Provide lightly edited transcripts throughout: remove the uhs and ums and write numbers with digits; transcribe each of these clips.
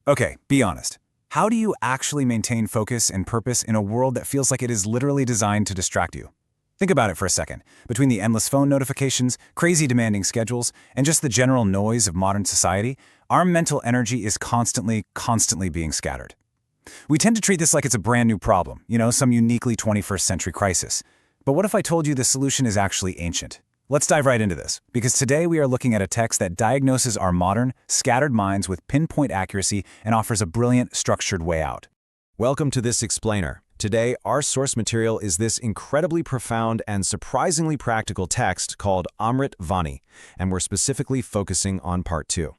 Okay, be honest. How do you actually maintain focus and purpose in a world that feels like it is literally designed to distract you? Think about it for a second. Between the endless phone notifications, crazy demanding schedules, and just the general noise of modern society, our mental energy is constantly being scattered. We tend to treat this like it's a brand new problem, some uniquely 21st century crisis. But what if I told you the solution is actually ancient? Let's dive right into this, because today we are looking at a text that diagnoses our modern, scattered minds with pinpoint accuracy and offers a brilliant, structured way out. Welcome to this explainer. Today, our source material is this incredibly profound and surprisingly practical text called Amrut Vani, and we're specifically focusing on part 2.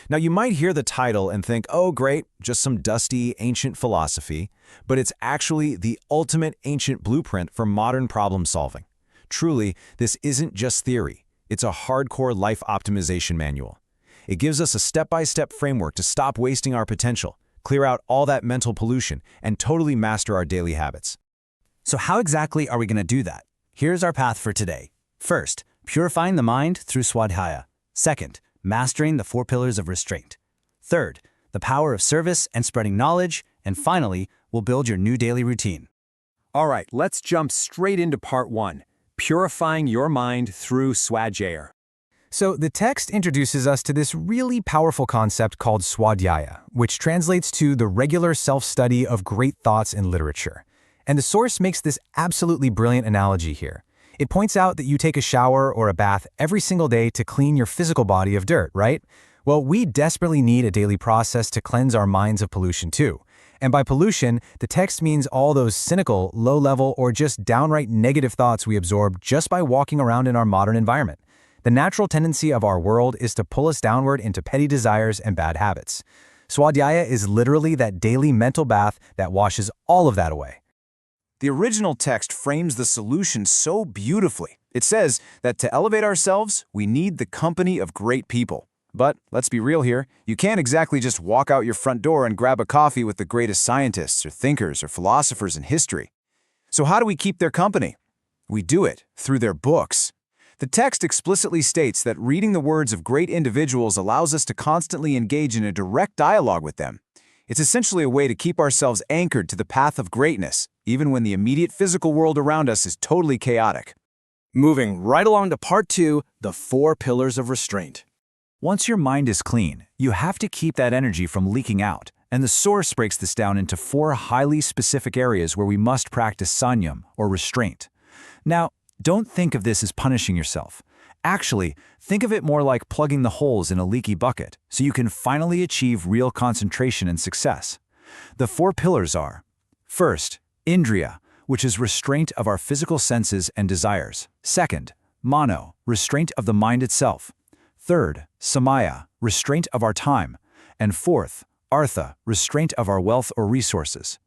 Now, you might hear the title and think, oh great, just some dusty, ancient philosophy, but it's actually the ultimate ancient blueprint for modern problem solving. Truly, this isn't just theory. It's a hardcore life optimization manual. It gives us a step-by-step framework to stop wasting our potential, clear out all that mental pollution, and totally master our daily habits. So how exactly are we going to do that? Here's our path for today. First, purifying the mind through Swadhyaya. Second, mastering the 4 pillars of restraint. Third, the power of service and spreading knowledge. And finally, we'll build your new daily routine. All right, let's jump straight into part 1. Purifying your mind through Swadhyaya. So the text introduces us to this really powerful concept called Swadhyaya, which translates to the regular self-study of great thoughts in literature. And the source makes this absolutely brilliant analogy here. It points out that you take a shower or a bath every single day to clean your physical body of dirt, right? Well, we desperately need a daily process to cleanse our minds of pollution too. And by pollution, the text means all those cynical, low-level, or just downright negative thoughts we absorb just by walking around in our modern environment. The natural tendency of our world is to pull us downward into petty desires and bad habits. Swadhyaya is literally that daily mental bath that washes all of that away. The original text frames the solution so beautifully. It says that to elevate ourselves, we need the company of great people. But let's be real here, you can't exactly just walk out your front door and grab a coffee with the greatest scientists or thinkers or philosophers in history. So how do we keep their company? We do it through their books. The text explicitly states that reading the words of great individuals allows us to constantly engage in a direct dialogue with them. It's essentially a way to keep ourselves anchored to the path of greatness, even when the immediate physical world around us is totally chaotic. Moving right along to part 2, the 4 pillars of restraint. Once your mind is clean, you have to keep that energy from leaking out, and the source breaks this down into 4 highly specific areas where we must practice Sanyam, or restraint. Now, don't think of this as punishing yourself. Actually, think of it more like plugging the holes in a leaky bucket so you can finally achieve real concentration and success. The 4 pillars are: first, Indriya, which is restraint of our physical senses and desires. Second, Mano, restraint of the mind itself. Third, Samaya, restraint of our time. And fourth, Artha, restraint of our wealth or resources.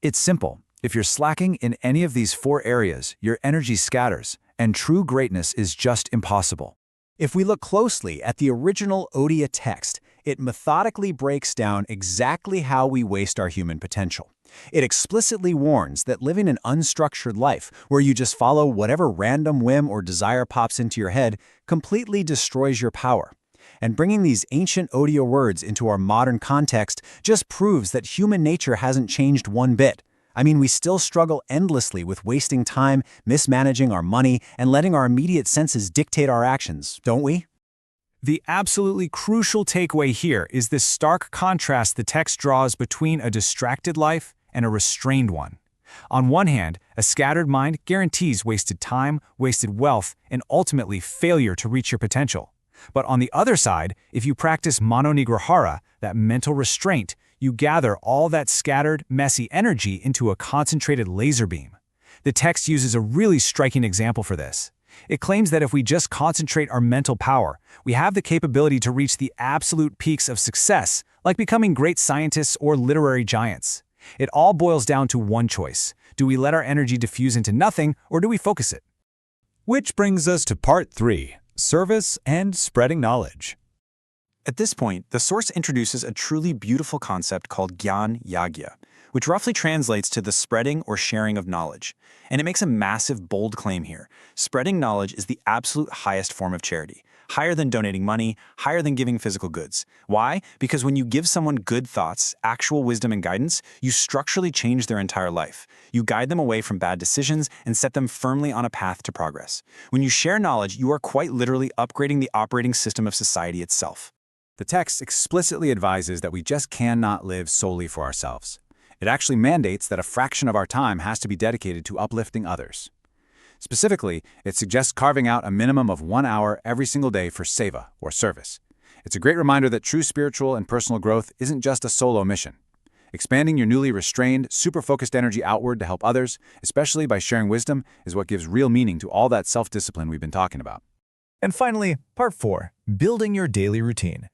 It's simple. If you're slacking in any of these 4 areas, your energy scatters, and true greatness is just impossible. If we look closely at the original Odia text, it methodically breaks down exactly how we waste our human potential. It explicitly warns that living an unstructured life, where you just follow whatever random whim or desire pops into your head, completely destroys your power. And bringing these ancient Odia words into our modern context just proves that human nature hasn't changed one bit. I mean, we still struggle endlessly with wasting time, mismanaging our money, and letting our immediate senses dictate our actions, don't we? The absolutely crucial takeaway here is this stark contrast the text draws between a distracted life and a restrained one. On one hand, a scattered mind guarantees wasted time, wasted wealth, and ultimately failure to reach your potential. But on the other side, if you practice manonigrahara, that mental restraint, you gather all that scattered, messy energy into a concentrated laser beam. The text uses a really striking example for this. It claims that if we just concentrate our mental power, we have the capability to reach the absolute peaks of success, like becoming great scientists or literary giants. It all boils down to one choice. Do we let our energy diffuse into nothing, or do we focus it? Which brings us to part 3, service and spreading knowledge. At this point, the source introduces a truly beautiful concept called Gyan Yagya, which roughly translates to the spreading or sharing of knowledge. And it makes a massive, bold claim here. Spreading knowledge is the absolute highest form of charity. higher than donating money, higher than giving physical goods. Why? Because when you give someone good thoughts, actual wisdom and guidance, you structurally change their entire life. You guide them away from bad decisions and set them firmly on a path to progress. When you share knowledge, you are quite literally upgrading the operating system of society itself. The text explicitly advises that we just cannot live solely for ourselves. It actually mandates that a fraction of our time has to be dedicated to uplifting others. Specifically, it suggests carving out a minimum of 1 hour every single day for Sewa, or service. It's a great reminder that true spiritual and personal growth isn't just a solo mission. Expanding your newly restrained, super-focused energy outward to help others, especially by sharing wisdom, is what gives real meaning to all that self-discipline we've been talking about. And finally, Part 4, Building Your Daily Routine.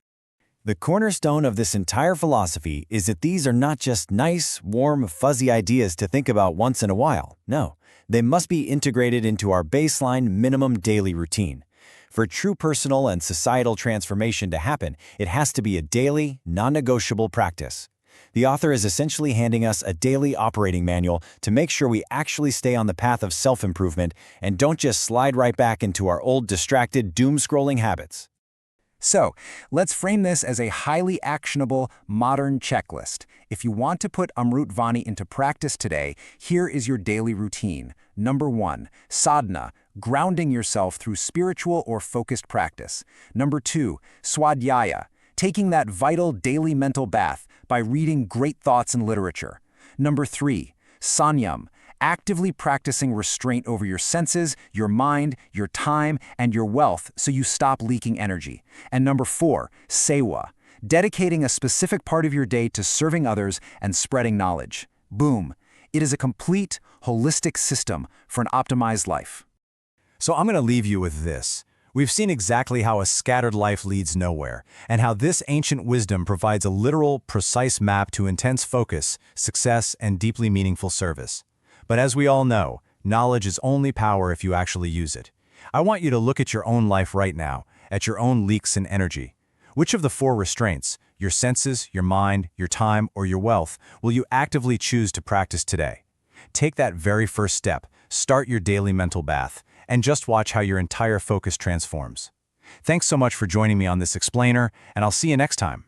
The cornerstone of this entire philosophy is that these are not just nice, warm, fuzzy ideas to think about once in a while. No, they must be integrated into our baseline minimum daily routine. For true personal and societal transformation to happen, it has to be a daily, non-negotiable practice. The author is essentially handing us a daily operating manual to make sure we actually stay on the path of self-improvement and don't just slide right back into our old distracted, doom-scrolling habits. So, let's frame this as a highly actionable, modern checklist. If you want to put Amrut Vani into practice today, here is your daily routine. Number 1, Sadhana, grounding yourself through spiritual or focused practice. Number 2, Swadhyaya, taking that vital daily mental bath by reading great thoughts and literature. Number 3, Sanyam, actively practicing restraint over your senses, your mind, your time, and your wealth so you stop leaking energy. And number 4, Sewa, dedicating a specific part of your day to serving others and spreading knowledge. Boom! It is a complete, holistic system for an optimized life. So I'm going to leave you with this. We've seen exactly how a scattered life leads nowhere, and how this ancient wisdom provides a literal, precise map to intense focus, success, and deeply meaningful service. But as we all know, knowledge is only power if you actually use it. I want you to look at your own life right now, at your own leaks in energy. Which of the 4 restraints, your senses, your mind, your time, or your wealth, will you actively choose to practice today? Take that very first step, start your daily mental bath, and just watch how your entire focus transforms. Thanks so much for joining me on this explainer, and I'll see you next time.